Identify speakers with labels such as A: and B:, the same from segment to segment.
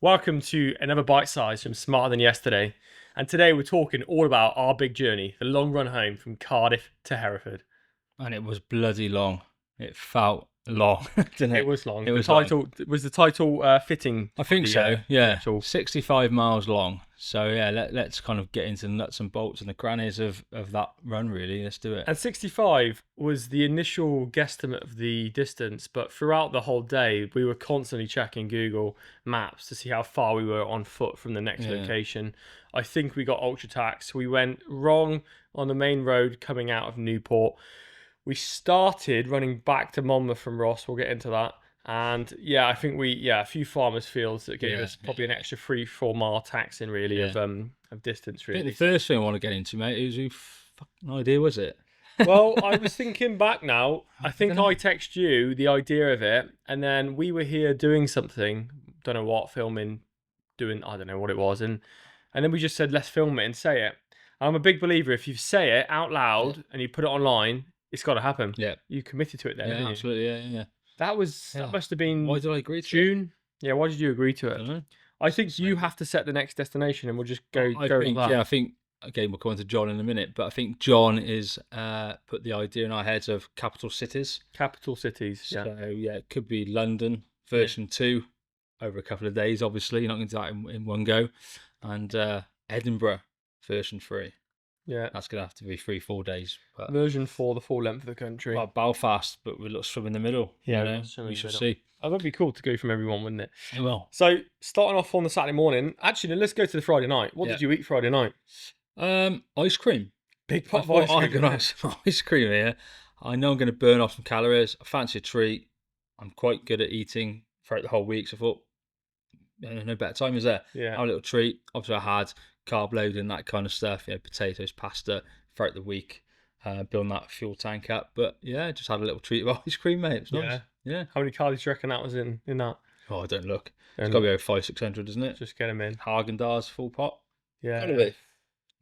A: Welcome to another Bitesize from Smarter Than Yesterday. And today we're talking all about our big journey, the long run home from Cardiff to Hereford.
B: And it was bloody long. It felt long, didn't it?
A: It was long.
B: It was
A: Was the title fitting?
B: I think
A: the,
B: so,
A: the
B: yeah.
A: actual-
B: 65 miles long. So, yeah, let's kind of get into the nuts and bolts and the crannies of that run, really. Let's do it.
A: And 65 was the initial guesstimate of the distance, but throughout the whole day, we were constantly checking Google Maps to see how far we were on foot from the next location. I think we got ultra taxed. We went wrong on the main road coming out of Newport. We started running back to Monmouth from Ross. We'll get into that. And yeah, I think a few farmers' fields that gave us probably an extra 3-4 mile taxing really of distance really.
B: I think the first thing I want to get into, mate, is who fucking idea was it?
A: Well, I was thinking back now. I think I texted you the idea of it, and then we were here doing something, don't know what, filming, doing, I don't know what it was, and then we just said, let's film it and say it. I'm a big believer, if you say it out loud and you put it online, it's got to happen.
B: Yeah.
A: You committed to it then, didn't you?
B: Absolutely, yeah.
A: That must have been
B: Why did I agree to
A: June. Yeah, why did you agree to
B: I
A: it?
B: don't know.
A: I think you have to set the next destination, and we'll just go with that.
B: Yeah, I think, again, we'll come on to John in a minute, but I think John is put the idea in our heads of capital cities.
A: Capital cities. Yeah.
B: So, yeah, it could be London version 2 over a couple of days, obviously. You're not going to do that in one go. And Edinburgh version 3.
A: Yeah.
B: That's going to have to be 3-4 days. But,
A: Version 4, the full length of the country.
B: well, Belfast, but we'll swim in the middle.
A: Yeah,
B: we shall see.
A: That would be cool to go from everyone, wouldn't it?
B: It will.
A: So, starting off on the Saturday morning, actually, then let's go to the Friday night. What did you eat Friday night?
B: Ice cream.
A: Big pot of
B: I'm
A: ice cream.
B: going to have some ice cream here. I know I'm going to burn off some calories. I fancy a treat. I'm quite good at eating throughout the whole week, so I thought, no better time is there.
A: Yeah.
B: Have a little treat. Obviously, I had carb loading, that kind of stuff. Potatoes, pasta throughout the week. Building that fuel tank up. But yeah, just had a little treat of ice cream, mate. It was nice. Yeah.
A: How many calories do you reckon that was in that?
B: Oh, I don't look. It's got to be over 500-600, isn't it?
A: Just get them in.
B: Haagen-Dazs full pot.
A: Yeah.
B: Gotta be.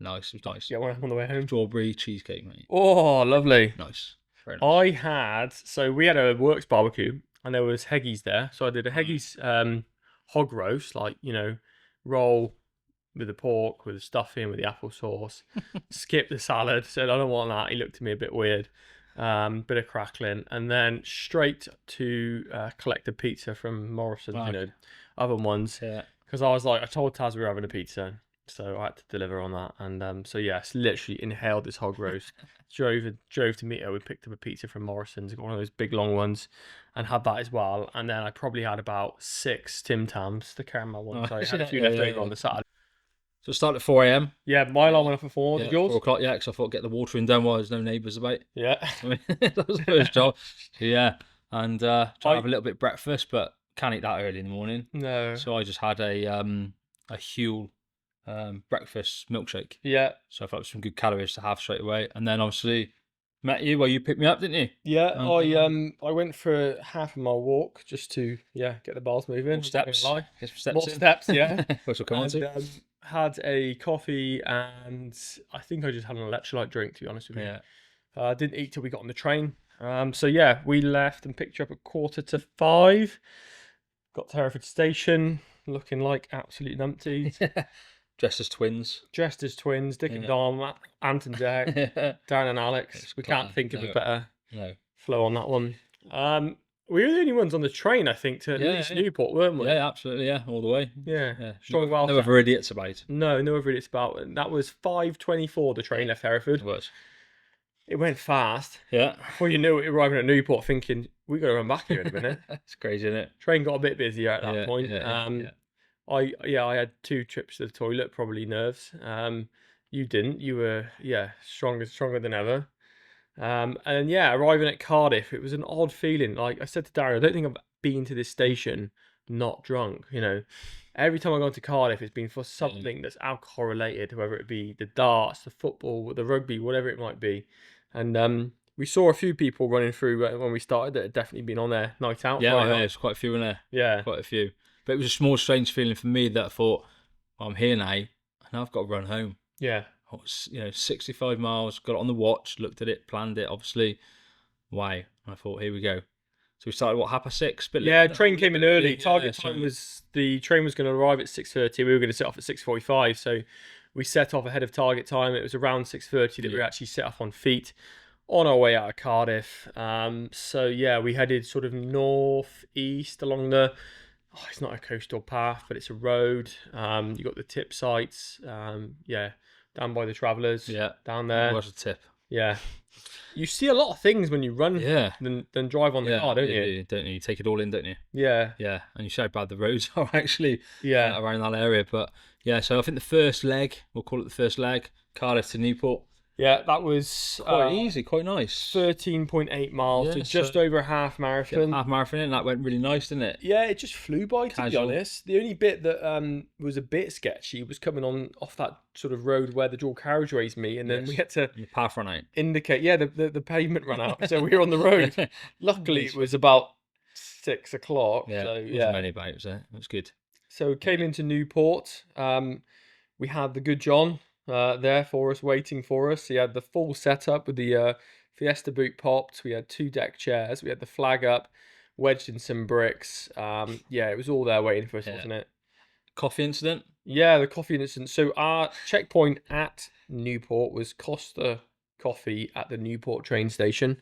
B: Nice. It was nice.
A: Get one on the way home.
B: Strawberry cheesecake, mate.
A: Oh, lovely.
B: Nice. Very nice.
A: We had a works barbecue, and there was Heggies there. So I did a Heggies hog roast, like, roll with the pork, with the stuffing, with the applesauce. Skip the salad. Said, I don't want that. He looked at me a bit weird. Bit of crackling. And then straight to collect a pizza from Morrison's, other ones.
B: Yeah.
A: Because I told Taz we were having a pizza. So I had to deliver on that. And so, yes, literally inhaled this hog roast. drove to meet her. We picked up a pizza from Morrison's, got one of those big long ones, and had that as well. And then I probably had about 6 Tim Tams, the caramel ones. I had a few left over on the Saturday.
B: So it started at 4 a.m.
A: Yeah, my alarm went off at 4. Did yours?
B: 4 o'clock, yeah, because I thought get the watering done while there's no neighbours about.
A: Yeah.
B: I mean, that was the first job. Yeah. And try to have a little bit of breakfast, but can't eat that early in the morning.
A: No.
B: So I just had a Huel breakfast milkshake.
A: Yeah.
B: So I felt some good calories to have straight away. And then obviously met you. Well, you picked me up, didn't you?
A: Yeah. I went for a half a mile walk just to get the bars moving.
B: More steps. Get some steps
A: More
B: in.
A: steps, yeah.
B: Which we'll come on to.
A: Had a coffee, and I think I just had an electrolyte drink, to be honest with you.
B: Yeah.
A: Didn't eat till we got on the train. So yeah, we left and picked you up at 4:45. Got to Hereford station, looking like absolute numpties.
B: Dressed as twins.
A: Dick and Dom, Ant and Jack, Darren and Alex. We can't think of a better flow on that one. We were the only ones on the train, I think, to at least Newport, weren't we?
B: Yeah, absolutely, yeah, all the way.
A: Yeah. Strong Welsh.
B: No other idiots about.
A: No other idiots about. That was 5:24, the train left Hereford.
B: It was.
A: It went fast.
B: Yeah.
A: Before you knew it, arriving at Newport thinking, we got to run back here in a minute.
B: It's crazy, isn't it?
A: Train got a bit busier at that point.
B: Yeah.
A: I had 2 trips to the toilet, probably nerves. You didn't. You were, stronger than ever. And arriving at Cardiff, it was an odd feeling. Like I said to Darren, I don't think I've been to this station not drunk. Every time I go to Cardiff, it's been for something that's alcohol related, whether it be the darts, the football, the rugby, whatever it might be. And we saw a few people running through when we started that had definitely been on their night out.
B: Yeah, there's quite a few in there.
A: Yeah.
B: Quite a few. But it was a small, strange feeling for me that I thought, well, I'm here now, and I've got to run home.
A: Yeah.
B: 65 miles, got it on the watch, looked at it, planned it, obviously. Wow. And I thought, here we go. So we started what, 6:30? Bit
A: Yeah,
B: late.
A: train came in early.
B: Yeah,
A: Target
B: so-
A: time was the train was going to arrive at 6:30. We were going to set off at 6:45. So we set off ahead of target time. It was around 6:30 that we
B: Yeah.
A: actually set off on feet on our way out of Cardiff. So yeah, we headed sort of northeast along the. Oh, it's not a coastal path, but it's a road. You got the tip sites. Yeah, down by the Travellers.
B: Yeah.
A: Down
B: That
A: there.
B: was a tip.
A: Yeah, you see a lot of things when you run
B: Yeah.
A: than drive on the car, don't you?
B: Don't you? You take it all in, don't you?
A: Yeah,
B: Yeah. And you see how bad the roads are actually
A: yeah.
B: around that area. But yeah, so I think the first leg, we'll call it the first leg, Cardiff to Newport.
A: Yeah, that was
B: Quite easy, quite nice.
A: 13.8 miles, so
B: Yeah,
A: just
B: so-
A: over a half marathon.
B: Half marathon in, that went really nice, didn't it?
A: Yeah, it just flew by, to be
B: Casual.
A: honest. The only bit that was a bit sketchy was coming on off that sort of road where the dual carriageways meet, and then
B: Yes.
A: we had to
B: The path ran out.
A: indicate. Yeah, the pavement ran out, so we were on the road. Luckily, it was about 6 o'clock.
B: Yeah,
A: So
B: it wasn't
A: yeah,
B: many about, so it was good.
A: so came into Newport. We had the good John there for us, waiting for us. He had the full setup with the Fiesta boot popped. We had 2 deck chairs. We had the flag up, wedged in some bricks. Yeah, it was all there waiting for us,
B: Yeah.
A: wasn't it?
B: Coffee incident?
A: Yeah, the coffee incident. So our checkpoint at Newport was Costa Coffee at the Newport train station.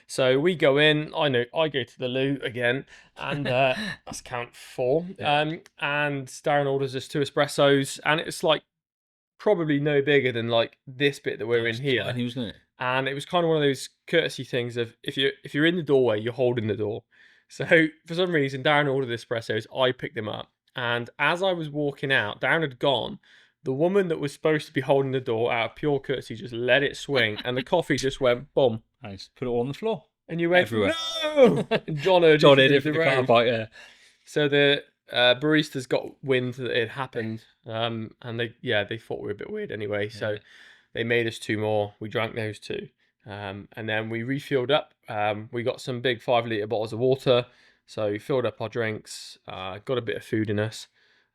A: So we go in. I go to the loo again, and that's count 4.
B: Yeah.
A: And Darren orders us 2 espressos, and it's like probably no bigger than like this bit that we're in here.
B: And he was doing it.
A: And it was kind of one of those courtesy things of if you're in the doorway, you're holding the door. So for some reason, Darren ordered espressos. I picked them up, and as I was walking out, Darren had gone. The woman that was supposed to be holding the door, out of pure courtesy, just let it swing, and the coffee just went boom.
B: I just put it all on the floor.
A: And you went
B: Everywhere.
A: no. And John heard
B: John
A: it
B: did it
A: from
B: for the car
A: road.
B: park, yeah.
A: So the baristas got wind that it happened, and they thought we were a bit weird anyway. So they made us 2 more. We drank those 2, and then we refilled up. We got some big 5-litre bottles of water, so we filled up our drinks. Got a bit of food in us.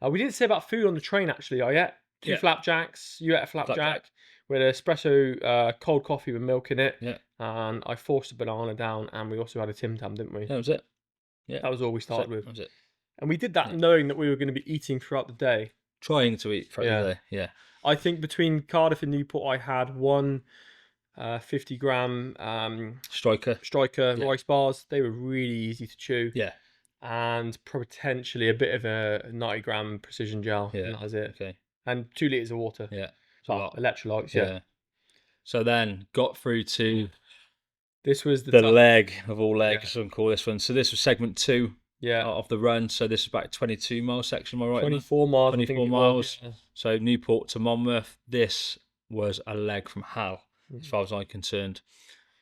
A: We didn't say about food on the train actually. I ate 2 flapjacks. You ate a flapjack. We had an espresso, cold coffee with milk in it.
B: Yeah.
A: And I forced a banana down, and we also had a Tim Tam, didn't we?
B: That was it. Yeah.
A: That was all we started with.
B: That was it.
A: And we did that knowing that we were going to be eating throughout the day.
B: Trying to eat throughout the day, yeah.
A: I think between Cardiff and Newport, I had 1 50-gram
B: Striker.
A: rice bars. They were really easy to chew.
B: Yeah.
A: And potentially a bit of a 90-gram precision gel.
B: Yeah.
A: And that was it.
B: Okay.
A: And 2 litres of water.
B: Yeah.
A: Electrolytes,
B: Yeah. So then got through to
A: This was
B: the
A: top.
B: leg of all legs, some call this one. So this was segment 2
A: Yeah.
B: of the run. So this is about a 22-mile section, am I right?
A: 24 miles. I think
B: 24
A: it
B: miles.
A: was, yeah.
B: So Newport to Monmouth. This was a leg from hell, as far as I'm concerned.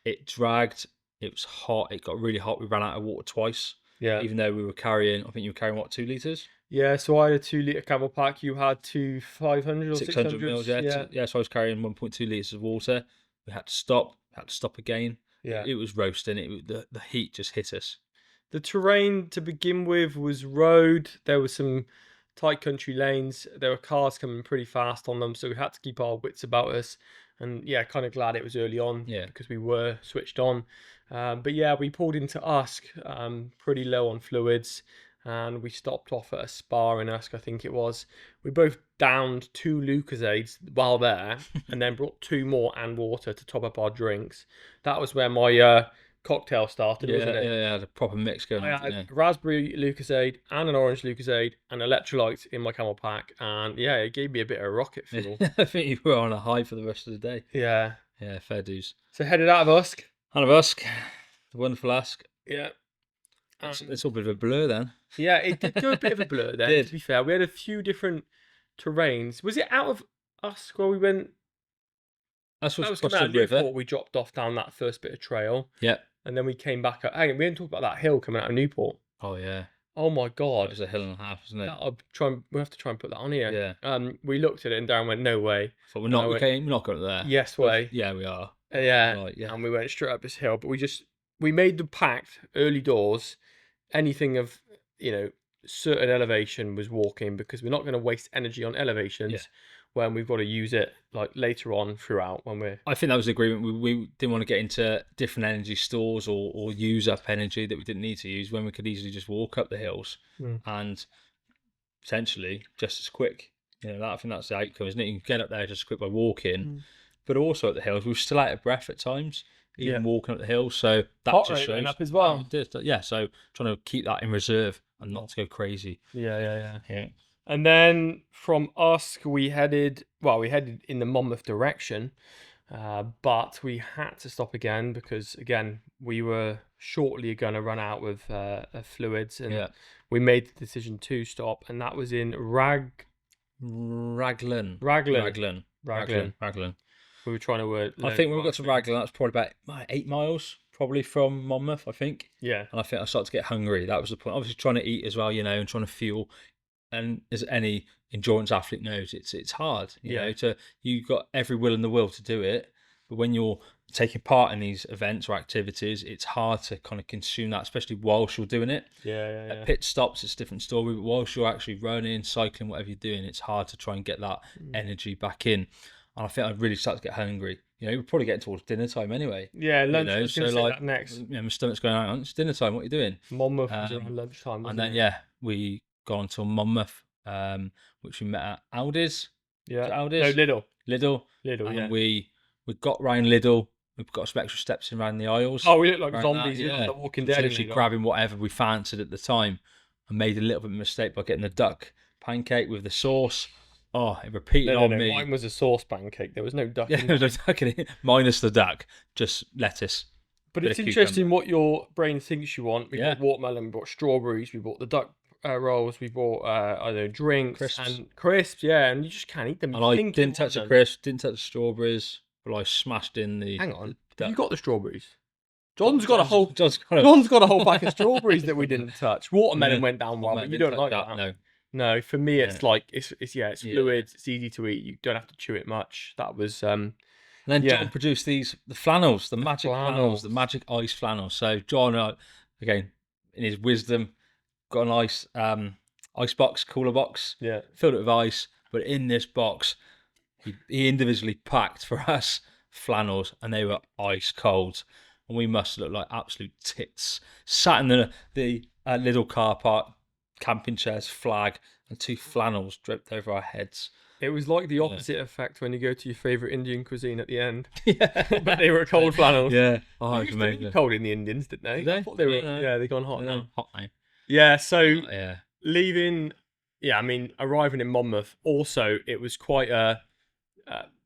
B: It dragged. It was hot. It got really hot. We ran out of water twice.
A: Yeah.
B: Even though we were carrying, I think you were carrying what, 2 litres?
A: Yeah, so I had a 2-litre camel pack. You had 2 500 or
B: 600 mils, yeah.
A: Yeah.
B: So I was carrying 1.2 litres of water. We had to stop. Again.
A: Yeah.
B: It was roasting. The heat just hit us.
A: The terrain to begin with was road. There were some tight country lanes. There were cars coming pretty fast on them, so we had to keep our wits about us. And yeah, kind of glad it was early on because we were switched on. But yeah, we pulled into Usk, pretty low on fluids, and we stopped off at a spa in Usk, I think it was. We both downed 2 Lucozades while there, and then brought 2 more and water to top up our drinks. That was where my cocktail started, wasn't it?
B: Yeah, the proper mix going
A: I
B: on.
A: had a raspberry Lucozade and an orange Lucozade and electrolytes in my camel pack, and yeah, it gave me a bit of a rocket fuel.
B: I think you were on a high for the rest of the day.
A: Yeah.
B: Yeah, fair dues.
A: So headed out of Usk.
B: Out of Usk, the wonderful Usk.
A: Yeah.
B: It's all a bit of a blur then.
A: Yeah, it did go a bit of a blur then, to be fair. We had a few different terrains. Was it out of Usk where we went?
B: That was
A: coming out of Newport. We dropped off down that first bit of trail.
B: Yeah.
A: And then we came back up. Hang on, we didn't talk about that hill coming out of Newport.
B: Oh yeah.
A: Oh my
B: It
A: god.
B: was a hill and a half, wasn't it?
A: We have to try and put that on here.
B: Yeah.
A: We looked at it and Darren went, no way.
B: But we're not going there.
A: Yes way.
B: Yeah, we are.
A: Yeah.
B: Right, yeah.
A: And we went straight up this hill, but we made the pact early doors. Anything of, certain elevation was walking because we're not going to waste energy on elevations.
B: Yeah.
A: when we've got to use it like later on throughout when we're.
B: I think that was the agreement. We didn't want to get into different energy stores or use up energy that we didn't need to use when we could easily just walk up the hills and potentially just as quick. I think that's the outcome, isn't it? You can get up there just as quick by walking, but also at the hills, we were still out of breath at times, even walking up the hills. So that
A: Heart
B: just
A: rate
B: shows
A: went up as well.
B: Yeah, so trying to keep that in reserve and not to go crazy.
A: Yeah.
B: Yeah.
A: And then from Usk, we headed in the Monmouth direction, but we had to stop again because, again, we were shortly going to run out of fluids, and we made the decision to stop, and that was in
B: Raglan.
A: We were trying to.
B: I think when we got to Raglan, that's probably about 8 miles, probably from Monmouth, I think.
A: Yeah.
B: And I think I started to get hungry. That was the point. Obviously, trying to eat as well, and trying to fuel. And as any endurance athlete knows, it's hard. You've got every will in the will to do it, but when you're taking part in these events or activities, it's hard to kind of consume that, especially whilst you're doing it. At pit stops, it's a different story, but whilst you're actually running, cycling, whatever you're doing, it's hard to try and get that energy back in. And I think I really started to get hungry. We're probably getting towards dinner time anyway.
A: Yeah, lunch. So like that next.
B: My stomach's going on. It's dinner time. What are you doing?
A: Monmouth was around lunchtime, wasn't it?
B: And then we gone to Monmouth, which we met at Aldi's.
A: Yeah.
B: Aldi's?
A: No,
B: Lidl. And we got round Lidl. We've got some extra steps in around the aisles.
A: Oh, we look like zombies. The Walking Dead.
B: Literally grabbing whatever we fancied at the time. I made a little bit of a mistake by getting the duck pancake with the sauce. Oh, it repeated on me.
A: Mine was a sauce pancake. There was no duck.
B: Yeah, there was no duck in it. Minus the duck, just lettuce.
A: But it's interesting what your brain thinks you want. We bought watermelon, we bought strawberries, we bought the duck rolls, we bought drinks and crisps. Yeah, and you just can't eat them.
B: And I didn't touch the crisps, didn't touch the strawberries, but I smashed in the.
A: Hang on, you got the strawberries? John's got a whole pack of strawberries that we didn't touch. Watermelon went down well, but you don't like that. No, for me it's like it's fluid. It's easy to eat. You don't have to chew it much. That was. And
B: then John produced the flannels, the magic flannels, the magic ice flannels. So John, again, in his wisdom, got an ice box, cooler box, filled it with ice. But in this box, he individually packed for us flannels, and they were ice cold. And we must look like absolute tits. Sat in the little car park, camping chairs, flag, and 2 flannels draped over our heads.
A: It was like the opposite effect when you go to your favourite Indian cuisine at the end. But they were cold flannels.
B: Yeah. Oh, it was amazing.
A: Cold in the Indians, didn't they?
B: Did they?
A: I thought they were. They've gone hot now.
B: Hot now.
A: Yeah. So leaving. Yeah, I mean, arriving in Monmouth. Also, it was quite a.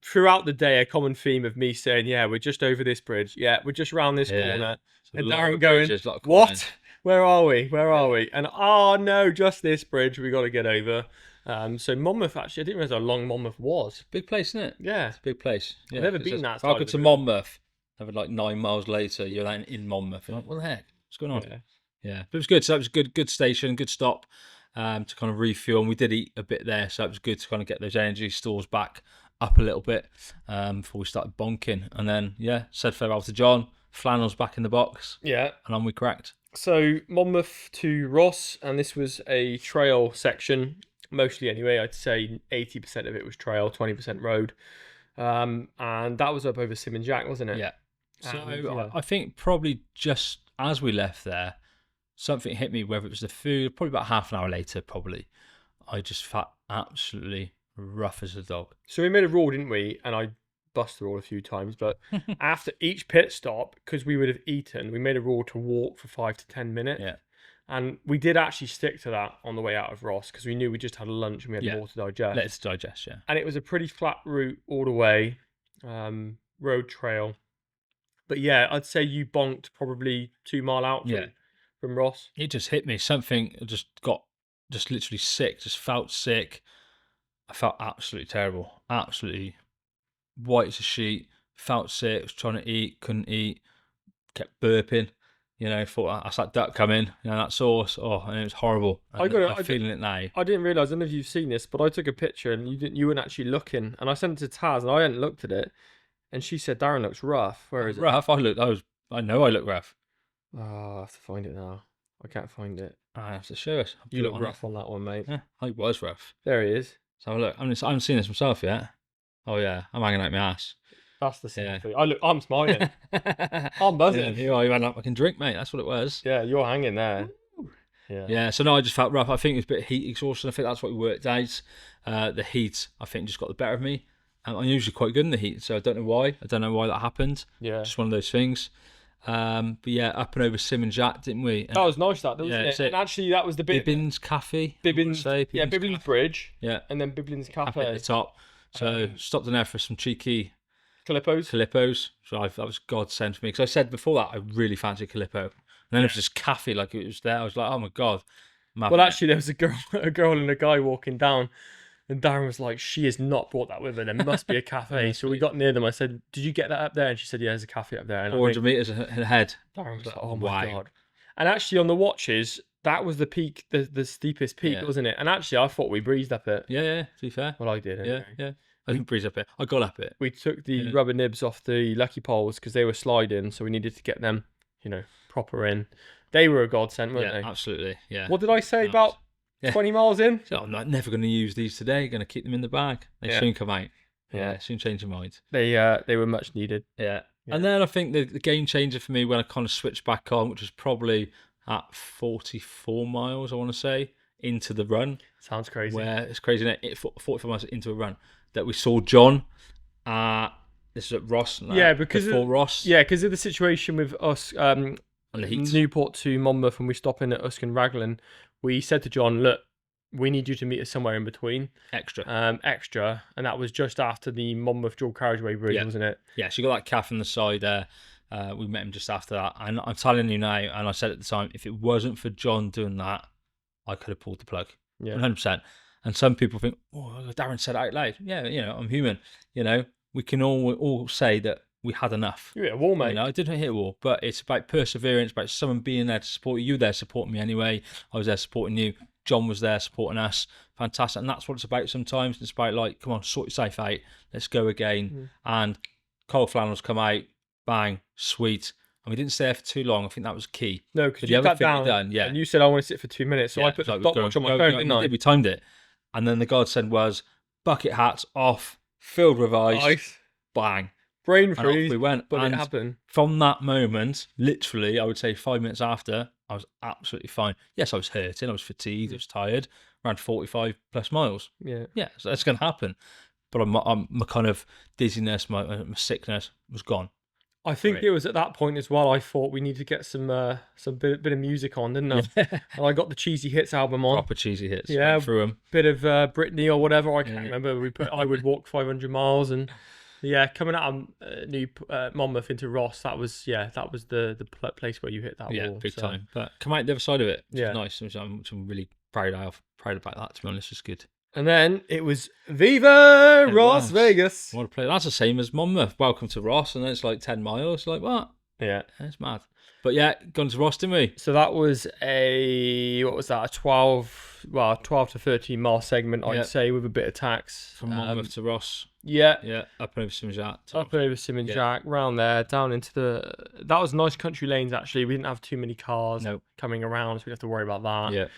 A: Throughout the day, a common theme of me saying, "Yeah, we're just over this bridge. Yeah, we're just round this corner," and Darren going, "What? Where are we? And oh no, just this bridge we got to get over." So Monmouth, actually, I didn't realise how long Monmouth was.
B: Big place, isn't it?
A: Yeah,
B: it's a big place.
A: I've never been that.
B: If I go to Monmouth, like 9 miles later, you're then in Monmouth. You're like, what the heck? What's going on? Yeah. But it was good. So that was a good station, good stop to kind of refuel. And we did eat a bit there, so it was good to kind of get those energy stores back up a little bit before we started bonking. And then, said farewell to John. Flannels back in the box. Yeah. And on we cracked.
A: So Monmouth to Ross, and this was a trail section. Mostly anyway, I'd say 80% of it was trail, 20% road. And that was up over Sim Jack, wasn't it?
B: Yeah. So I think probably just as we left there, something hit me, whether it was the food, probably about half an hour later, probably. I just felt absolutely rough as a dog.
A: So we made a rule, didn't we? And I busted the rule a few times, but after each pit stop, because we would have eaten, we made a rule to walk for 5 to 10 minutes.
B: Yeah.
A: And we did actually stick to that on the way out of Ross because we knew we just had a lunch and we had more to digest.
B: Let's digest, yeah.
A: And it was a pretty flat route all the way, road trail. But yeah, I'd say you bonked probably 2 mile out from Ross.
B: It just hit me. Something got literally sick, just felt sick. I felt absolutely terrible. Absolutely white as a sheet. Felt sick, was trying to eat, couldn't eat, kept burping. Thought I saw that duck come in, that sauce. Oh, and it was horrible. I'm feeling it now.
A: I didn't realise, I don't know if you've seen this, but I took a picture and you weren't actually looking. And I sent it to Taz and I hadn't looked at it. And she said, Darren looks rough. Where is it?
B: Rough? I know I look rough.
A: Oh, I have to find it now. I can't find it.
B: I have to show us.
A: You look rough on that one, mate.
B: Yeah, I was rough.
A: There he is.
B: So look, I haven't seen this myself yet. Oh yeah, I'm hanging out my ass.
A: That's the selfie. I'm smiling. I'm buzzing.
B: Yeah, you had like fucking drink, mate. That's what it was.
A: Yeah, you're hanging there.
B: Yeah. So no, I just felt rough. I think it was a bit of heat exhaustion. I think that's what we worked out. The heat, I think, just got the better of me. I'm usually quite good in the heat, so I don't know why. I don't know why that happened.
A: Yeah.
B: Just one of those things. But yeah, up and over Sim and Jack, didn't we? And
A: that was nice, wasn't it? And actually, that was the bit.
B: Bibbins Cafe.
A: Bibbins Bridge.
B: Yeah.
A: And then Bibbins Cafe
B: at the top. So stopped in there for some cheeky
A: Calippos.
B: So that was godsend for me, because I said before that I really fancied Calippo, and then it was this cafe, like it was there. I was like, oh my god.
A: Well, actually, there was a girl and a guy walking down, and Darren was like, she has not brought that with her. There must be a cafe. So we got near them. I said, did you get that up there? And she said, yeah, there's a cafe up there. And
B: 400 meters ahead.
A: Darren was like, oh my god. And actually, on the watches, that was the peak, the steepest peak, wasn't it? And actually, I thought we breezed up it.
B: Yeah. To be fair.
A: Well, I did. Anyway.
B: Yeah. I didn't breeze up it. I got up it.
A: We took the rubber nibs off the lucky poles because they were sliding, so we needed to get them, proper in. They were a godsend, weren't they?
B: Absolutely. Yeah.
A: What did I say about 20 miles in?
B: So I'm never going to use these today. Going to keep them in the bag. They soon come out. Yeah. Soon change your mind.
A: They were much needed.
B: Yeah. And then I think the game changer for me when I kind of switched back on, which was probably at 44 miles, I want to say, into the run.
A: Sounds crazy.
B: Where it's crazy, isn't it? 44 miles into a run, that we saw John. This is at Ross.
A: Because
B: of
A: the situation with us,
B: on the heat.
A: Newport to Monmouth, when we stop in at Usk and Raglan, we said to John, look, we need you to meet us somewhere in between.
B: Extra.
A: And that was just after the Monmouth dual carriageway bridge, wasn't it?
B: Yeah, so you got that calf on the side there. We met him just after that. And I'm telling you now, and I said at the time, if it wasn't for John doing that, I could have pulled the plug.
A: Yeah.
B: 100%. And some people think, oh, Darren said it out loud. Yeah, I'm human. We can all say that we had enough.
A: You hit a wall, mate.
B: I didn't hit a wall, but it's about perseverance, about someone being there to support you. There supporting me anyway. I was there supporting you. John was there supporting us. Fantastic. And that's what it's about sometimes. It's about like, come on, sort yourself out. Let's go again. And cold flannels come out. Bang. Sweet. And we didn't stay there for too long. I think that was key.
A: No, because you sat down and you said, I want to sit for 2 minutes. So I put the stopwatch on my phone, didn't I?
B: We timed it. And then the godsend was bucket hats off, filled with ice. Bang.
A: Brain freeze.
B: We went.
A: But it happened.
B: From that moment, literally, I would say 5 minutes after, I was absolutely fine. Yes, I was hurting. I was fatigued. I was tired. Around 45 plus miles.
A: Yeah.
B: Yeah, so that's going to happen. But my kind of dizziness, my sickness was gone.
A: I think it was at that point as well. I thought we needed to get some bit of music on, didn't I? Yeah. And I got the Cheesy Hits album on.
B: Proper Cheesy Hits.
A: Yeah,
B: through them.
A: Bit of Britney or whatever. I can't remember. We put I Would Walk 500 Miles, and coming out of New Monmouth into Ross. That was the place where you hit that wall.
B: Yeah, big time. But come out the other side of it. Which is nice. Which I'm really proud about that. To be honest, it's good.
A: And then it was Viva Ross Vegas.
B: What a place. That's the same as Monmouth. Welcome to Ross. And then it's like 10 miles. Like, what?
A: Yeah.
B: It's mad. But yeah, gone to Ross, didn't we?
A: So that was a 12 to 13 mile segment, I'd say, with a bit of tax.
B: From Monmouth to Ross.
A: Yeah.
B: Yeah, up and over Sim and Jack.
A: Up and over Sim and Jack, round there, down into that was nice country lanes, actually. We didn't have too many cars coming around, so we didn't have to worry about that.
B: Yeah.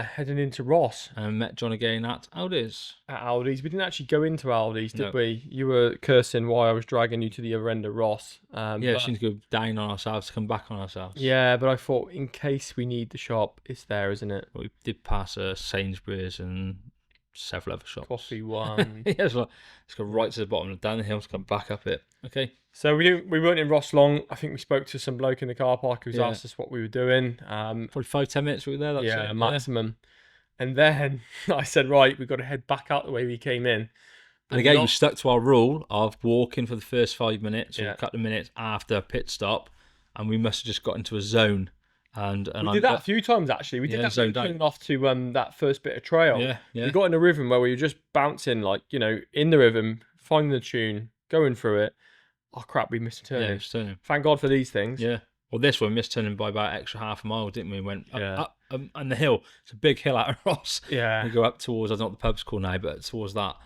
A: Heading into Ross.
B: And met John again at Aldi's.
A: We didn't actually go into Aldi's, did we? You were cursing why I was dragging you to the other end of Ross.
B: We seemed to go down on ourselves to come back on ourselves.
A: Yeah, but I thought in case we need the shop, it's there, isn't it?
B: Well, we did pass Sainsbury's and several other shops.
A: Coffee One.
B: It's go right to the bottom and down the hill to come back up it. Okay.
A: So we weren't in Ross long. I think we spoke to some bloke in the car park who's asked us what we were doing.
B: Probably 5-10 minutes we were there. That's
A: maximum. And then I said, right, we've got to head back out the way we came in.
B: And again, we stuck to our rule of walking for the first 5 minutes or a couple of minutes after pit stop, and we must have just got into a zone. And
A: we did that a few times, actually. We did that coming off to that first bit of trail.
B: Yeah.
A: We got in a rhythm where we were just bouncing, in the rhythm, finding the tune, going through it. Oh, crap, we missed a turn.
B: Yeah, missed turning.
A: Thank God for these things.
B: Yeah. Well, this one missed turning by about extra half a mile, didn't we? Went up and the hill. It's a big hill out of Ross.
A: Yeah.
B: We go up towards, I don't know what the pub's called now, but towards that.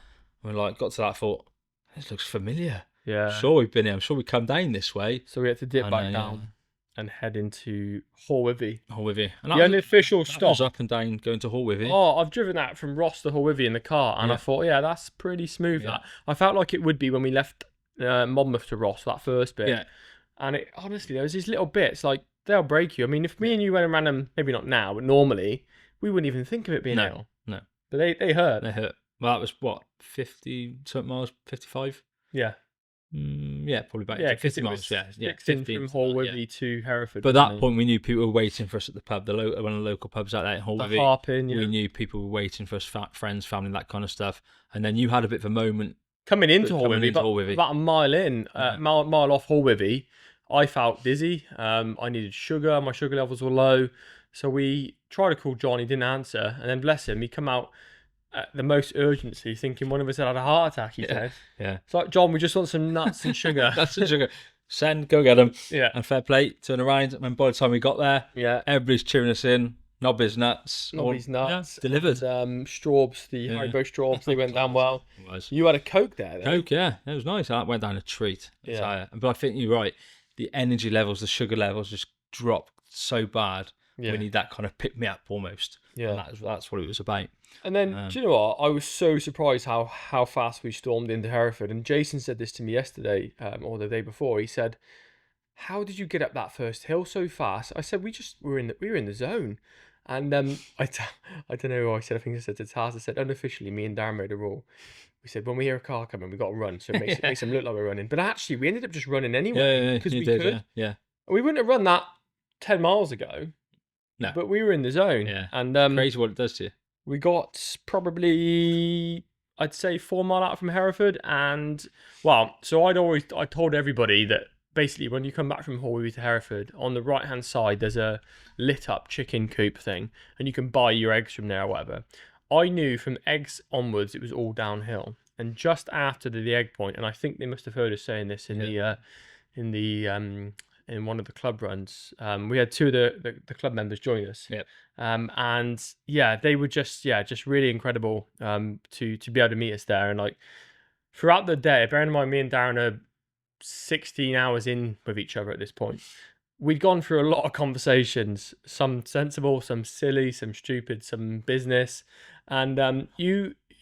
B: And we got to that, thought, this looks familiar.
A: Yeah.
B: I'm sure we've been here. I'm sure we come down this way.
A: So we had to dip back down. and head into Horwithy.
B: Horwithy. And
A: The unofficial
B: that
A: stop.
B: was up and down going to Horwithy.
A: Oh, I've driven that from Ross to Horwithy in the car, and I thought, yeah, that's pretty smooth.
B: Yeah.
A: That I felt like it would be when we left Monmouth to Ross, that first bit.
B: Yeah.
A: And it honestly, there was these little bits like they'll break you. I mean, if me and you went around them, maybe not now, but normally, we wouldn't even think of it being a hill.
B: No.
A: But they hurt.
B: They hurt. Well, that was what, 50 something miles, 55.
A: Yeah.
B: Yeah, probably about 50 miles. Yeah,
A: 15 from Horwithy to Hereford.
B: But at that point, we knew people were waiting for us at the pub. One of the local pubs out there in Horwithy.
A: The Harpin, yeah.
B: We knew people were waiting for us, friends, family, that kind of stuff. And then you had a bit of a moment
A: coming into Horwithy, about a mile in, mile off Horwithy. I felt dizzy. I needed sugar. My sugar levels were low. So we tried to call John. He didn't answer. And then, bless him, he come out at the most urgency, thinking one of us had a heart attack, he said.
B: Yeah.
A: It's like, John, we just want some nuts and sugar.
B: Nuts and sugar. Send, go get them.
A: Yeah.
B: And fair play, turn around. And by the time we got there, everybody's cheering us in. Nobby's nuts.
A: Nobby's nuts.
B: Yeah, delivered.
A: And, Straubs, the Haribo Straubs, they went down well.
B: It was.
A: You had a Coke there, though.
B: Coke, yeah. It was nice. That went down a treat.
A: Yeah.
B: But I think you're right. The energy levels, the sugar levels just dropped so bad. Yeah. We need that kind of pick me up almost.
A: Yeah.
B: And that's what it was about.
A: And then, do you know what? I was so surprised how fast we stormed into Hereford. And Jason said this to me yesterday, or the day before. He said, "How did you get up that first hill so fast?" I said, "We were in the zone." And I don't know who I said. I think I said to Taz. I said, unofficially, me and Darren made a rule. We said, when we hear a car coming, we got to run. So it makes them look like we're running. But actually, we ended up just running anyway because we could.
B: Yeah.
A: We wouldn't have run that 10 miles ago.
B: No.
A: But we were in the zone.
B: Yeah.
A: And
B: crazy what it does to you.
A: We got probably, I'd say, 4 mile out from Hereford. And, well, so I told everybody that basically when you come back from Horwithy to Hereford, on the right-hand side, there's a lit-up chicken coop thing. And you can buy your eggs from there or whatever. I knew from eggs onwards, it was all downhill. And just after the egg point, and I think they must have heard us saying this in in one of the club runs, we had two of the club members join us.
B: Yep.
A: And yeah, they were just really incredible to be able to meet us there. And like throughout the day, bearing in mind me and Darren are 16 hours in with each other at this point, we'd gone through a lot of conversations, some sensible, some silly, some stupid, some business. And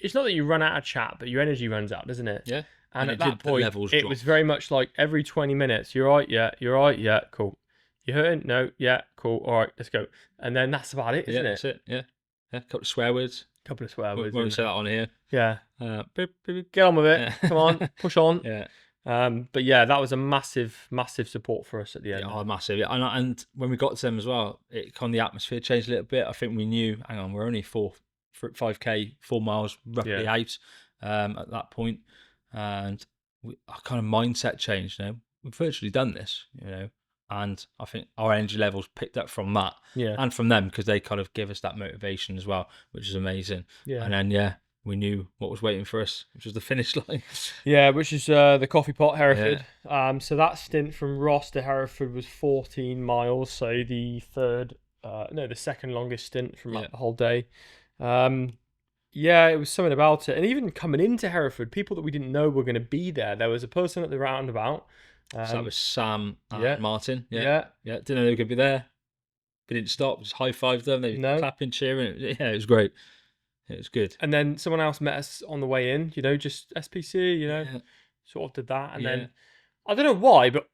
A: it's not that you run out of chat, but your energy runs out, doesn't it?
B: Yeah.
A: And at that point, it was very much like every 20 minutes, you're right, yeah, you're right, yeah, cool. You hurting? No, yeah, cool, all right, let's go. And then that's about it, isn't it?
B: That's it, yeah. A couple of swear words.
A: We
B: won't say that on here.
A: Yeah.
B: Beep, beep, beep.
A: Get on with it. Yeah. Come on, push on.
B: Yeah.
A: But yeah, that was a massive support for us at the end.
B: Yeah, massive. Yeah. And when we got to them as well, the atmosphere changed a little bit. I think we knew, hang on, we're only 5k, 4 miles roughly out at that point. And our kind of mindset changed. We've virtually done this, and I think our energy levels picked up from that, and from them, because they kind of give us that motivation as well, which is amazing. Yeah. And then we knew what was waiting for us, which was the finish line.
A: Yeah, which is the Coffee Pot, Hereford. Yeah. So that stint from Ross to Hereford was 14 miles. So the second longest stint from the whole day. Yeah, it was something about it. And even coming into Hereford, people that we didn't know were going to be there. There was a person at the roundabout.
B: So that was Sam and Martin. Yeah. Didn't know they were going to be there. We didn't stop. Just high-fived them. They were clapping, cheering. Yeah, it was great. It was good.
A: And then someone else met us on the way in, just SPC, sort of did that. And then, I don't know why, but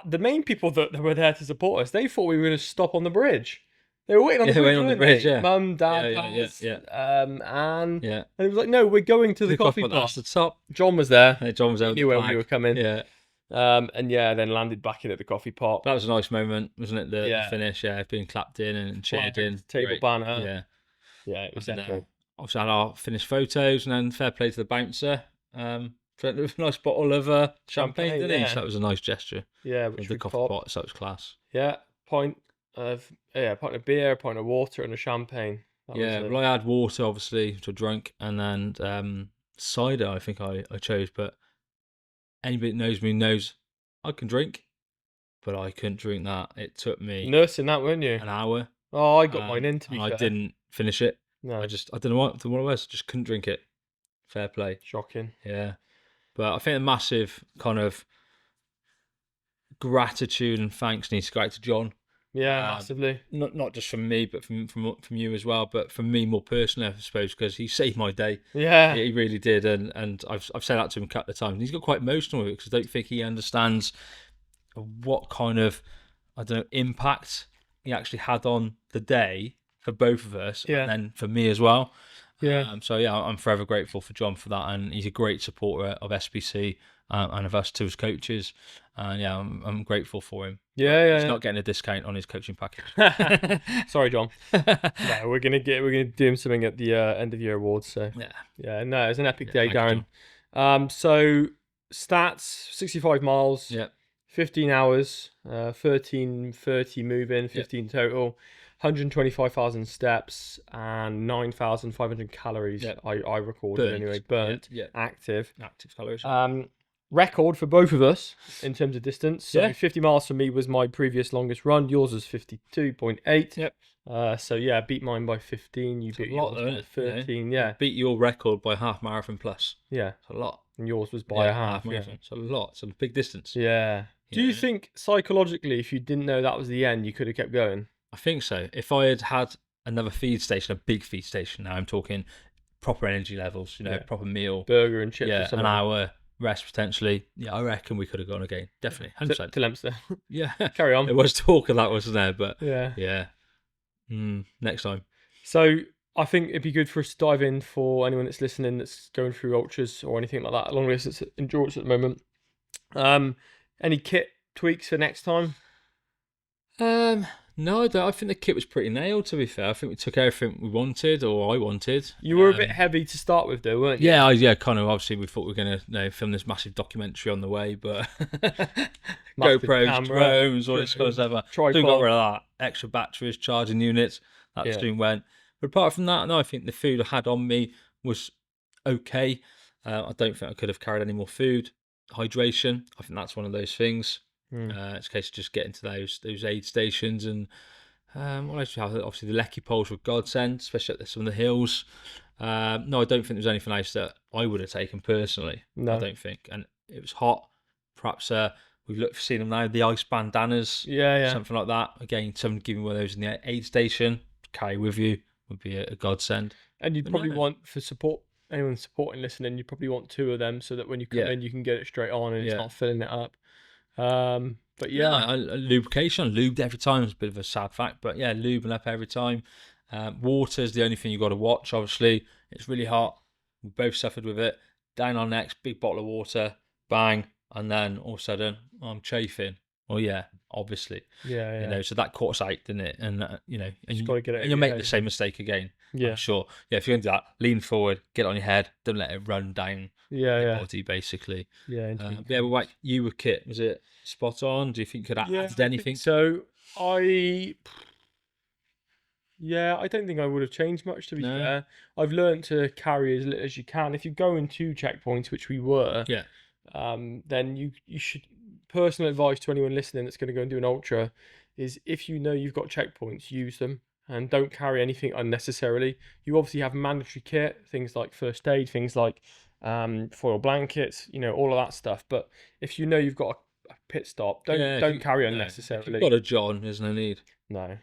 A: the main people that were there to support us, they thought we were going to stop on the bridge. They were waiting on the bridge, Mum, Dad, and it was like, no, we're going to the coffee pot.
B: That's the top.
A: John was there.
B: John was there.
A: He knew where we were coming.
B: Yeah.
A: Then landed back in at the coffee pot.
B: That was a nice moment, wasn't it? The finish, being clapped in and cheered in.
A: Table banner. Yeah, it was epic.
B: Obviously had our finished photos, and then fair play to the bouncer. A nice bottle of champagne, didn't he? So that was a nice gesture.
A: Yeah, which
B: the coffee pot, so it was class.
A: Yeah, pint of beer, a pint of water, and a champagne.
B: Well, I had water, obviously, which I drank, and then cider. I think I chose, but anybody that knows me knows I can drink, but I couldn't drink that. It took me
A: nursing that, weren't you?
B: An hour.
A: Oh, I got mine in, to be fair.
B: I didn't finish it.
A: No,
B: I don't know what it was. Just couldn't drink it. Fair play.
A: Shocking.
B: Yeah, but I think a massive kind of gratitude and thanks needs to go out to John.
A: Yeah, massively.
B: Not just from me, but from you as well. But from me more personally, I suppose, because he saved my day.
A: Yeah,
B: he really did, and I've said that to him a couple of times. And he's got quite emotional with it because I don't think he understands what kind of, I don't know, impact he actually had on the day for both of us, and then for me as well. So yeah, I'm forever grateful for John for that, and he's a great supporter of SBC and of us two as coaches. And yeah, I'm grateful for him. He's not getting a discount on his coaching package.
A: Sorry, John. No, we're gonna do him something at the end of year awards. So no, it's an epic day, Darren. So stats: 65 miles. 15 hours, 1330 moving, 15 total, 125,000 steps, and 9,500 calories. I recorded anyway, burnt, active
B: calories.
A: Record for both of us in terms of distance. So 50 miles for me was my previous longest run. Yours was 52.8. So yeah, beat mine by 15. You beat yours by 13. Yeah,
B: beat your record by half marathon plus.
A: Yeah,
B: it's a lot.
A: And yours was by a half.
B: It's a lot. It's a big distance.
A: Yeah. Do you think psychologically, if you didn't know that was the end, you could have kept going?
B: I think so. If I had another feed station, a big feed station, now I'm talking proper energy levels, proper meal,
A: burger and chips, or something.
B: An hour rest potentially. Yeah, I reckon we could have gone again. Definitely, 100%.
A: To Leinster.
B: Yeah,
A: carry on.
B: There was talk of that, wasn't there? But next time.
A: So I think it'd be good for us to dive in for anyone that's listening that's going through ultras or anything like that, long distance endurance at the moment. Any kit tweaks for next time?
B: No, I don't. I think the kit was pretty nailed, to be fair. I think we took everything we wanted, or I wanted.
A: You were a bit heavy to start with, though, weren't you?
B: Yeah, kind of. Obviously, we thought we were going to film this massive documentary on the way, but GoPros, drones, all this kind of stuff. Soon got rid of that. Extra batteries, charging units. That soon went. But apart from that, no, I think the food I had on me was okay. I don't think I could have carried any more food. Hydration, I think that's one of those things. It's a case of just getting to those aid stations, and what else do you have? Obviously the lecky poles were godsend, especially at some of the hills. No, I don't think there was anything else that I would have taken personally. No. I don't think. And it was hot. Perhaps we've looked for seeing them now, the ice bandanas, something like that. Again, someone giving one of those in the aid station to carry with you would be a godsend.
A: And you'd probably want, for support, anyone supporting listening, you probably want 2 of them so that when you come in, you can get it straight on and it's not filling it up. But
B: lubrication, lubed every time. It's a bit of a sad fact, but yeah, lubing up every time. Water is the only thing you've got to watch. Obviously, it's really hot. We both suffered with it. Down our necks, big bottle of water, bang, and then all of a sudden I'm chafing. Well, yeah, obviously, so that caught us out, didn't it? And and you'll make the same mistake again. Yeah, I'm sure. Yeah, if you're going to do that, lean forward, get it on your head, don't let it run down your body, basically. But like you were kit, was it spot on? Do you think you could add anything?
A: So I don't think I would have changed much, to be fair. I've learned to carry as little as you can. If you're going to checkpoints, which we were, then you should. Personal advice to anyone listening that's going to go and do an ultra is, if you know you've got checkpoints, use them and don't carry anything unnecessarily. You obviously have mandatory kit, things like first aid, things like foil blankets, all of that stuff. But if you know you've got a pit stop, don't carry unnecessarily.
B: If you've got a John, there's no need.
A: No.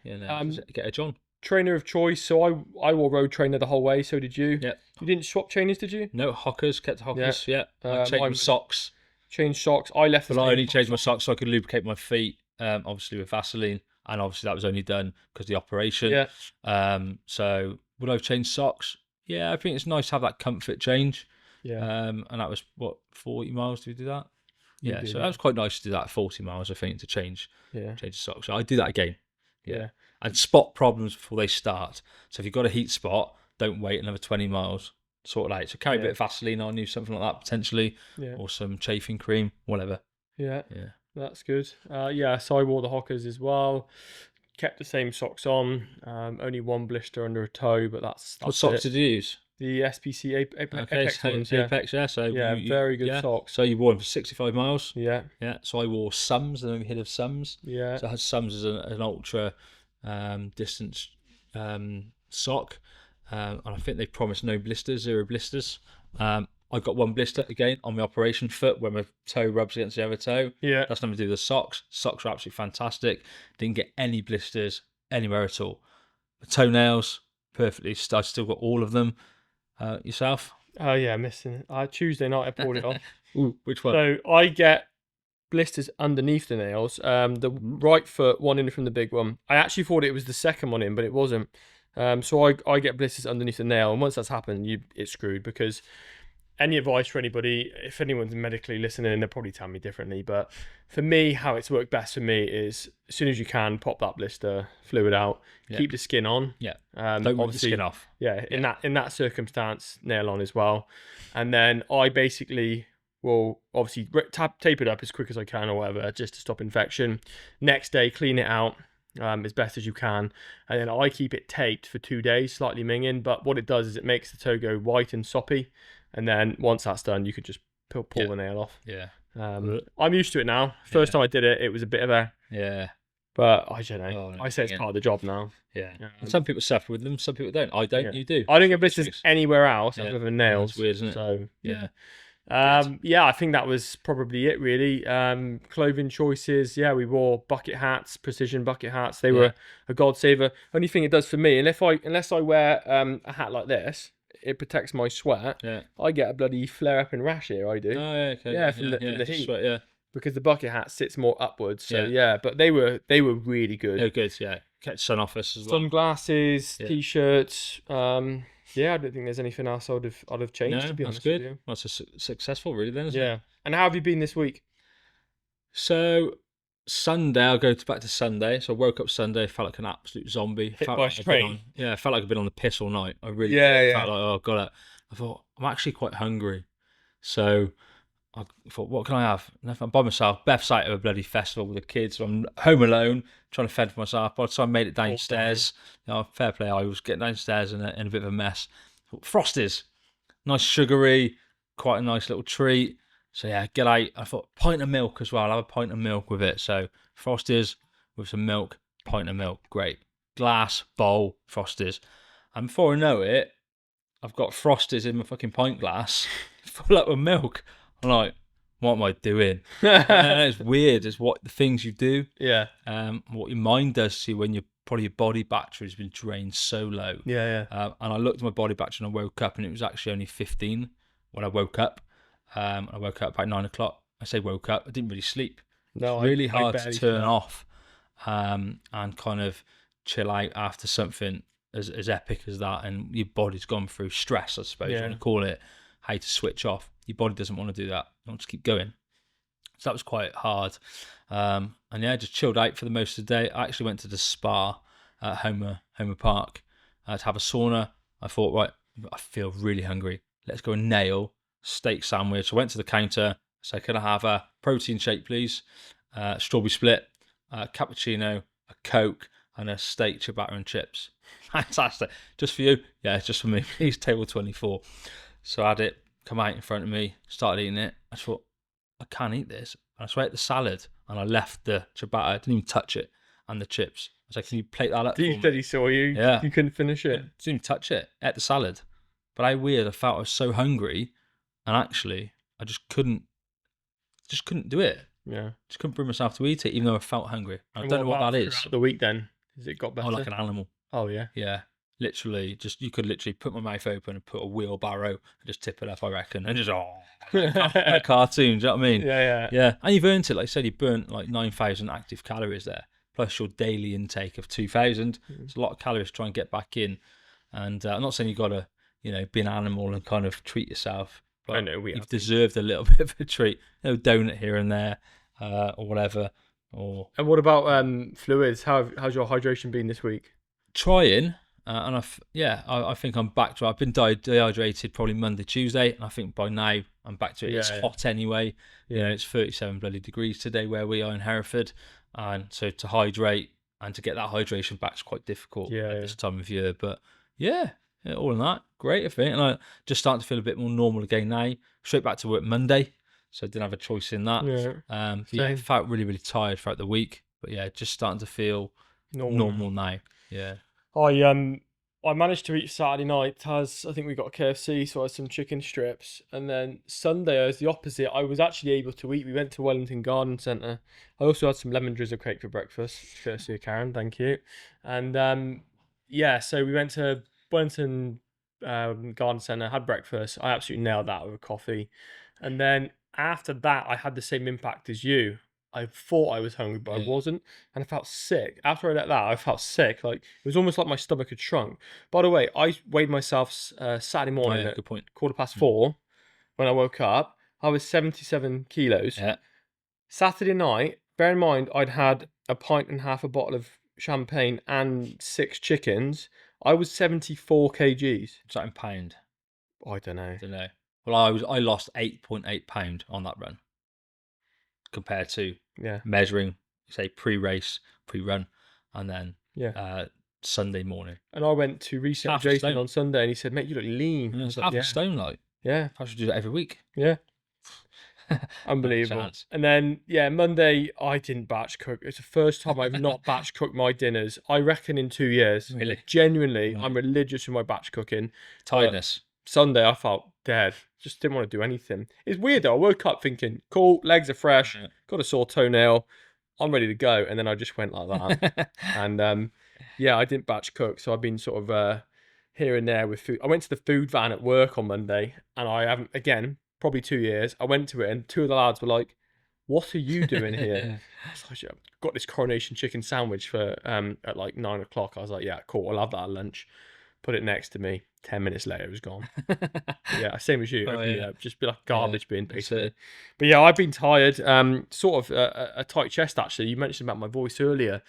B: Get a John.
A: Trainer of choice. So I wore road trainer the whole way. So did you?
B: Yeah.
A: You didn't swap trainers, did you?
B: No, Hockers. Kept Hockers. Yeah. I changed my socks.
A: Changed socks. I left.
B: But I only changed my socks so I could lubricate my feet. Obviously with Vaseline, and obviously that was only done because of the operation.
A: Yeah.
B: So would I have changed socks? Yeah, I think it's nice to have that comfort change.
A: Yeah.
B: And that was 40 miles. Did we do that? Yeah. So that was quite nice to do that at 40 miles. I think, to change the socks. So I do that again. Yeah. And spot problems before they start. So if you've got a heat spot, don't wait another 20 miles. Sort it out. So carry a bit of Vaseline on you, something like that potentially, or some chafing cream, whatever.
A: Yeah, that's good. So I wore the Hockers as well. Kept the same socks on. Only one blister under a toe, but that's
B: what socks did you use?
A: The SPC Apex ones.
B: Apex, So
A: very good socks.
B: So you wore them for 65 miles.
A: Yeah.
B: So I wore Sums, and then we hit of Sums.
A: Yeah.
B: So I had Sums as an ultra distance sock. And I think they promised no blisters, 0 blisters. I got one blister again on my operation foot where my toe rubs against the other toe.
A: Yeah.
B: That's nothing to do with the socks. Socks are absolutely fantastic. Didn't get any blisters anywhere at all. The toenails, perfectly. I still got all of them. Yourself?
A: Oh yeah, missing it. Tuesday night I pulled it off.
B: Ooh, which one?
A: So I get blisters underneath the nails. The right foot, one in from the big one. I actually thought it was the second one in, but it wasn't. So I get blisters underneath the nail, and once that's happened, it's screwed. Because any advice for anybody, if anyone's medically listening, they'll probably tell me differently. But for me, how it's worked best for me is as soon as you can, pop that blister fluid out, keep the skin on.
B: Yeah. Don't rip the skin off.
A: Yeah, in that circumstance, nail on as well, and then I basically will obviously tape it up as quick as I can or whatever, just to stop infection. Next day, clean it out as best as you can, and then I keep it taped for 2 days, slightly minging. But what it does is it makes the toe go white and soppy, and then once that's done, you could just pull the nail off.
B: Yeah.
A: I'm used to it now. First time I did it, it was a bit of a but I don't know. I say it's part of the job now.
B: Yeah. And some people suffer with them, some people don't. I don't. You do.
A: I don't get blisters anywhere else other than nails.
B: It's weird, isn't it?
A: So I think that was probably it really. Clothing choices, we wore bucket hats, precision bucket hats. They were a god saver. Only thing it does for me, unless I wear a hat like this, it protects my sweat.
B: Yeah.
A: I get a bloody flare up and rash here. I do.
B: Oh yeah, okay.
A: Yeah, from the heat.
B: Sweat,
A: because the bucket hat sits more upwards. So but they were really good.
B: They're good. Yeah, catch sun off us as well.
A: Sunglasses, t-shirts. I don't think there's anything else I'd have changed.
B: No,
A: to be honest
B: that's good.
A: with you.
B: Well, it's successful, really. Then, isn't it?
A: And how have you been this week?
B: So Sunday, I'll go back to Sunday. So I woke up Sunday, felt like an absolute zombie.
A: Hit by a train.
B: Felt like I've been on the piss all night. I really felt like, oh god, I thought I'm actually quite hungry. So I thought, what can I have? And if I'm by myself, Beth's out of a bloody festival with the kids. So I'm home alone, trying to fend for myself. By the time I made it downstairs, fair play, I was getting downstairs in a bit of a mess. Frosties, nice sugary, quite a nice little treat. So get out. I thought pint of milk as well. I'll have a pint of milk with it. So Frosties with some milk, pint of milk, great. Glass, bowl, Frosties. And before I know it, I've got Frosties in my fucking pint glass full up with milk. I'm like, what am I doing? And it's weird. It's what the things you do.
A: Yeah.
B: What your mind does to you when your body battery has been drained so low.
A: Yeah.
B: And I looked at my body battery and I woke up and it was actually only 15 when I woke up. I woke up about 9 o'clock. I say woke up. I didn't really sleep.
A: No,
B: it's really hard to turn off and kind of chill out after something as epic as that. And your body's gone through stress, I suppose you want to call it. How to switch off. Your body doesn't want to do that. You want to keep going. So that was quite hard. And just chilled out for the most of the day. I actually went to the spa at Homer Park to have a sauna. I thought, right, I feel really hungry. Let's go and nail steak sandwich. I went to the counter. So can I have a protein shake, please? Strawberry split, cappuccino, a Coke, and a steak, ciabatta and chips. Fantastic. Just for you? Yeah, it's just for me. Please, table 24. So I had it come out in front of me, started eating it. I thought, I can't eat this. And I ate the salad and I left the ciabatta. I didn't even touch it. And the chips. I was like, can you plate that up?
A: He said he saw you.
B: Yeah.
A: You couldn't finish it.
B: Didn't even touch it. Ate the salad. But how weird. I felt I was so hungry. And actually, I just couldn't do it.
A: Yeah.
B: Just couldn't bring myself to eat it, even though I felt hungry. I don't know what that is.
A: The week then? Has it got better?
B: Oh, like an animal.
A: Oh, yeah.
B: Yeah. Literally, you could literally put my mouth open and put a wheelbarrow and just tip it up, I reckon. And just, like a cartoon, do you know what I mean?
A: Yeah.
B: And you've earned it. Like I said, you burnt like 9,000 active calories there, plus your daily intake of 2,000. It's a lot of calories to try and get back in. And I'm not saying you've got to, be an animal and kind of treat yourself. But
A: I know
B: you've deserved a little bit of a treat. Donut here and there, or whatever.
A: And what about fluids? How's your hydration been this week?
B: Trying. And I think I'm back to it. I've been dehydrated probably Monday, Tuesday, and I think by now I'm back to it. It's hot anyway. It's 37 bloody degrees today where we are in Hereford, and so to hydrate and to get that hydration back is quite difficult at this time of year. But all in that, great I think, and I just starting to feel a bit more normal again now. Straight back to work Monday, so I didn't have a choice in that. I felt really, really tired throughout the week, but just starting to feel normal now. Yeah.
A: I managed to eat Saturday night as I think we got a KFC, so I had some chicken strips. And then Sunday, I was the opposite. I was actually able to eat. We went to Wellington Garden Centre. I also had some lemon drizzle cake for breakfast, courtesy of Karen. Thank you. And yeah, so we went to Wellington Garden Centre, had breakfast. I absolutely nailed that with a coffee. And then after that, I had the same impact as you. I thought I was hungry, but I wasn't, and I felt sick. After I ate that, I felt sick. Like, it was almost like my stomach had shrunk. By the way, I weighed myself Saturday morning at
B: good point.
A: 4:15 when I woke up. I was 77 kilos.
B: Yeah.
A: Saturday night, bear in mind, I'd had a pint and half a bottle of champagne and 6 chickens. I was 74 kgs.
B: Is that in pound?
A: I don't know.
B: Well, I lost 8.8 pound on that run compared to measuring, say, pre-race, pre-run, and then Sunday morning.
A: And I went to reset Jason on Sunday, and he said, "Mate, you look lean."
B: Yeah, it's half a stone, like.
A: Yeah.
B: I should do that every week.
A: Yeah. Unbelievable. And then, Monday, I didn't batch cook. It's the first time I've not batch cooked my dinners, I reckon, in 2 years.
B: Really?
A: Genuinely, I'm religious with my batch cooking.
B: Tiredness.
A: Sunday, I felt dead. Just didn't want to do anything. It's weird, though. I woke up thinking, cool, legs are fresh, got a sore toenail, I'm ready to go. And then I just went like that. And, I didn't batch cook. So I've been sort of here and there with food. I went to the food van at work on Monday, and I haven't, again, probably 2 years. I went to it, and 2 of the lads were like, "What are you doing here?" I was like, "I've got this coronation chicken sandwich for at like 9 o'clock." I was like, "Yeah, cool. I'll have that at lunch." Put it next to me. 10 minutes later, it was gone. Yeah, same as you. Just be like a garbage bin, basically. But yeah, I've been tired. Sort of a tight chest, actually. You mentioned about my voice earlier,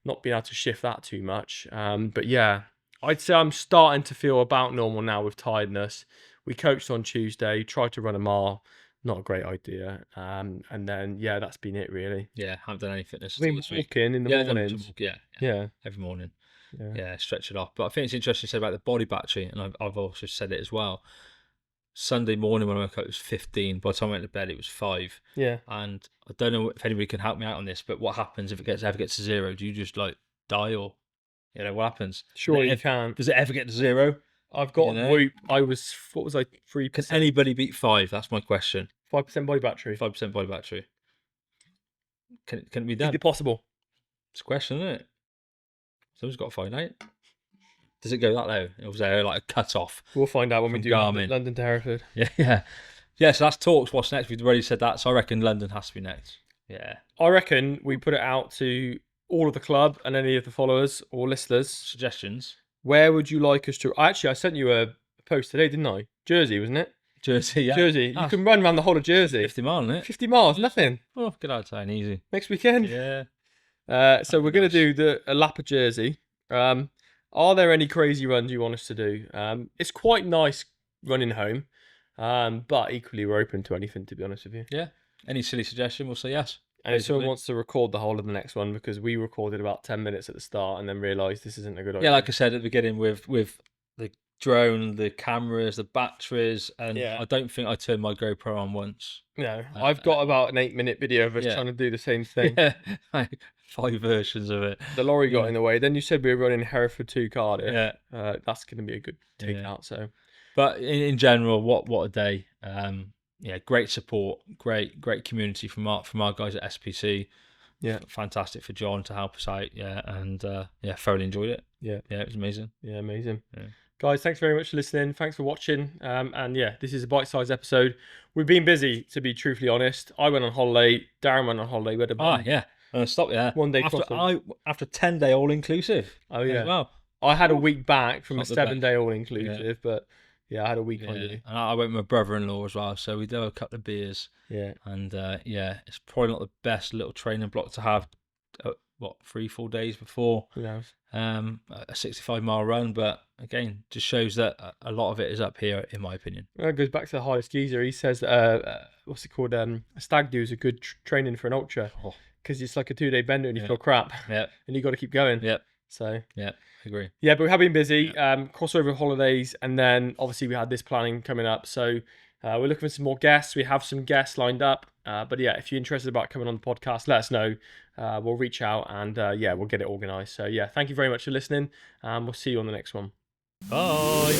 A: not being able to shift that too much. But yeah, I'd say I'm starting to feel about normal now with tiredness. We coached on Tuesday, tried to run a mile. Not a great idea. And then, that's been it, really.
B: Yeah, haven't done any fitness
A: I mean, walking in the mornings.
B: Yeah, every morning. Yeah, stretch it off. But I think it's interesting to say about the body battery, and I've also said it as well. Sunday morning when I woke up, it was 15. By the time I went to bed, it was 5.
A: Yeah.
B: And I don't know if anybody can help me out on this, but what happens if it ever gets to 0? Do you just like die, or what happens?
A: Sure, you can.
B: Does it ever get to 0?
A: I've got Whoop. What was I, 3%?
B: Can anybody beat 5? That's my question.
A: 5% body battery.
B: 5% body battery. Can it be done?
A: Is it possible?
B: It's a question, isn't it? Someone's got to find out. Does it go that low? Or was there like a cut off?
A: We'll find out when we do London to Hereford.
B: Yeah. So that's talks. What's next? We've already said that, so I reckon London has to be next. Yeah.
A: I reckon we put it out to all of the club and any of the followers or listeners.
B: Suggestions.
A: Where would you like us to? Actually, I sent you a post today, didn't I? Jersey, wasn't it?
B: Jersey, yeah.
A: Jersey. You can run around the whole of Jersey.
B: 50 miles, isn't it?
A: 50 miles, nothing.
B: Oh, get out of town, easy.
A: Next weekend?
B: Yeah.
A: So we're going to do a lap of Jersey. Are there any crazy runs you want us to do? It's quite nice running home, but equally we're open to anything, to be honest with you.
B: Yeah. Any silly suggestion, we'll say yes.
A: And if someone wants to record the whole of the next one, because we recorded about 10 minutes at the start and then realised this isn't a good idea.
B: Yeah, like I said at the beginning, with the drone, the cameras, the batteries, and I don't think I turned my GoPro on once.
A: No, I've got about an 8-minute video of us trying to do the same thing.
B: Yeah, 5 versions of it.
A: The lorry got in the way. Then you said we were running Hereford to Cardiff. Yeah, that's going to be a good takeout. So,
B: but in general, what a day. Great support, great community from our guys at SPC.
A: Yeah,
B: fantastic for John to help us out. Yeah, and thoroughly enjoyed it.
A: Yeah,
B: it was amazing.
A: Yeah, amazing. Yeah. Guys, thanks very much for listening. Thanks for watching. And this is a bite-sized episode. We've been busy, to be truthfully honest. I went on holiday. Darren went on holiday. We had
B: stop there.
A: One day
B: after 10-day all-inclusive.
A: Oh yeah.
B: Well,
A: I had a week back from a 7-day all-inclusive, but I had a week on you.
B: And I went with my brother-in-law as well, so we did a couple of beers.
A: Yeah.
B: And it's probably not the best little training block to have. 3-4 days before a 65-mile run, but again, just shows that a lot of it is up here, in my opinion.
A: Well, it goes back to the highest geezer. He says, what's it called? A stag do is a good training for an ultra, because it's like a 2-day bender and you feel crap.
B: Yeah.
A: And you got to keep going.
B: Yeah.
A: So.
B: Yeah, I agree.
A: Yeah, but we have been busy. Crossover holidays, and then obviously we had this planning coming up. So we're looking for some more guests. We have some guests lined up. But if you're interested about coming on the podcast, let us know. We'll reach out and we'll get it organised. So thank you very much for listening. We'll see you on the next one. Bye.